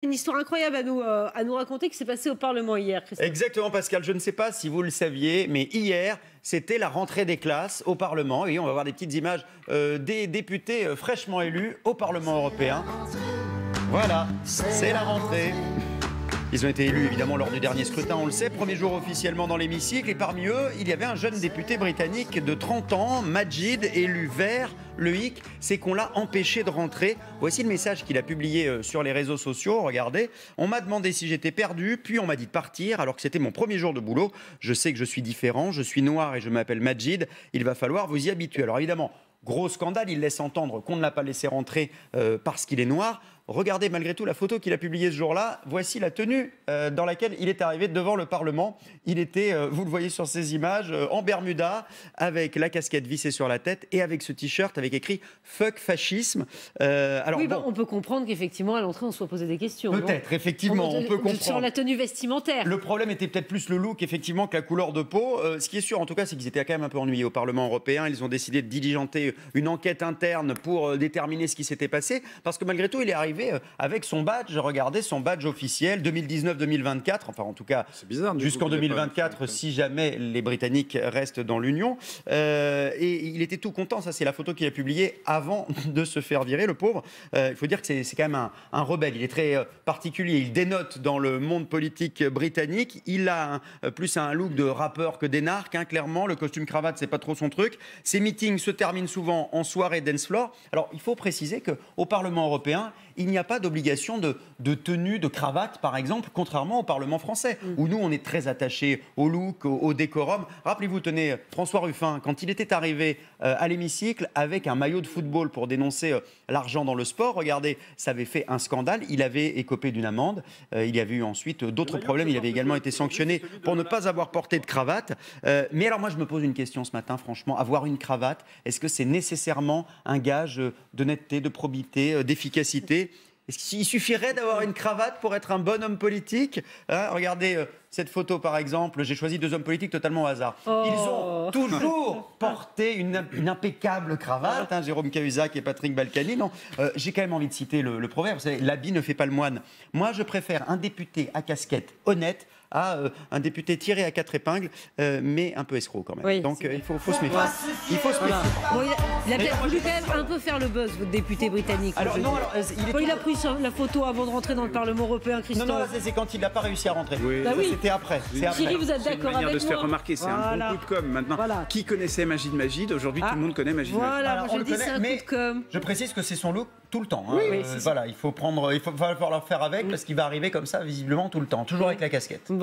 Une histoire incroyable à nous raconter qui s'est passée au Parlement hier, Christophe. Exactement, Pascal. Je ne sais pas si vous le saviez, mais hier, c'était la rentrée des classes au Parlement. Et on va voir des petites images des députés fraîchement élus au Parlement européen. Voilà, c'est la rentrée. Ils ont été élus évidemment lors du dernier scrutin, on le sait, premier jour officiellement dans l'hémicycle. Et parmi eux, il y avait un jeune député britannique de 30 ans, Majid, élu vert. Le hic, c'est qu'on l'a empêché de rentrer. Voici le message qu'il a publié sur les réseaux sociaux. Regardez, on m'a demandé si j'étais perdu, puis on m'a dit de partir alors que c'était mon premier jour de boulot. Je sais que je suis différent, je suis noir et je m'appelle Majid. Il va falloir vous y habituer. Alors évidemment, gros scandale, il laisse entendre qu'on ne l'a pas laissé rentrer parce qu'il est noir. Regardez malgré tout la photo qu'il a publiée ce jour-là. Voici la tenue dans laquelle il est arrivé devant le Parlement. Il était, vous le voyez sur ces images, en Bermuda, avec la casquette vissée sur la tête et avec ce t-shirt avec écrit « Fuck fascisme ». Oui, bon, on peut comprendre qu'effectivement, à l'entrée, on se soit posé des questions. Peut-être, effectivement, on peut comprendre. Sur la tenue vestimentaire. Le problème était peut-être plus le look, effectivement, que la couleur de peau. Ce qui est sûr, en tout cas, c'est qu'ils étaient quand même un peu ennuyés au Parlement européen. Ils ont décidé de diligenter une enquête interne pour déterminer ce qui s'était passé. Parce que malgré tout, il est arrivé avec son badge, regardez son badge officiel 2019-2024, enfin en tout cas jusqu'en 2024 si jamais les Britanniques restent dans l'Union. Et il était tout content, ça c'est la photo qu'il a publiée avant de se faire virer, le pauvre. Il faut dire que c'est quand même un rebelle, il est très particulier, il dénote dans le monde politique britannique. Il a plus un look de rappeur que d'énarque, hein, clairement, le costume cravate c'est pas trop son truc. Ses meetings se terminent souvent en soirée dance floor. Alors il faut préciser qu'au Parlement européen, il n'y a pas d'obligation de tenue, de cravate, par exemple, contrairement au Parlement français, où nous, on est très attachés au look, au décorum. Rappelez-vous, tenez, François Ruffin, quand il était arrivé à l'hémicycle avec un maillot de football pour dénoncer l'argent dans le sport, regardez, ça avait fait un scandale. Il avait écopé d'une amende. Il y avait eu ensuite d'autres problèmes. Il avait également été sanctionné pour ne pas avoir porté de cravate. Mais alors, moi, je me pose une question ce matin, franchement. Avoir une cravate, est-ce que c'est nécessairement un gage d'honnêteté, de probité, d'efficacité ? Est-ce qu'il suffirait d'avoir une cravate pour être un bon homme politique, hein? Regardez cette photo par exemple, j'ai choisi deux hommes politiques totalement au hasard. Oh. Ils ont toujours porté une impeccable cravate, hein, Jérôme Cahuzac et Patrick Balkany. Non, j'ai quand même envie de citer le proverbe, vous savez, l'habit ne fait pas le moine. Moi je préfère un député à casquette honnête à un député tiré à quatre épingles, mais un peu escroc quand même. Oui, donc il faut se méfier. Il faut se méfier. Bon, il a peut-être voulu quand même un peu faire le buzz, votre député britannique. Alors, non, alors, il a pris la photo avant de rentrer dans le Parlement européen, Christophe. Non, c'est quand il n'a pas réussi à rentrer. Oui. Bah oui. C'était après. Thierry, vous êtes d'accord avec moi? de se faire remarquer, c'est un bon coup de com'. Maintenant, qui connaissait Majid? Aujourd'hui, tout le monde connaît Majid. Voilà, moi je dis c'est un coup de com'. Je précise que c'est son look tout le temps. Hein. Oui, voilà, il va falloir faire avec parce qu'il va arriver comme ça visiblement tout le temps, toujours avec la casquette. Bon.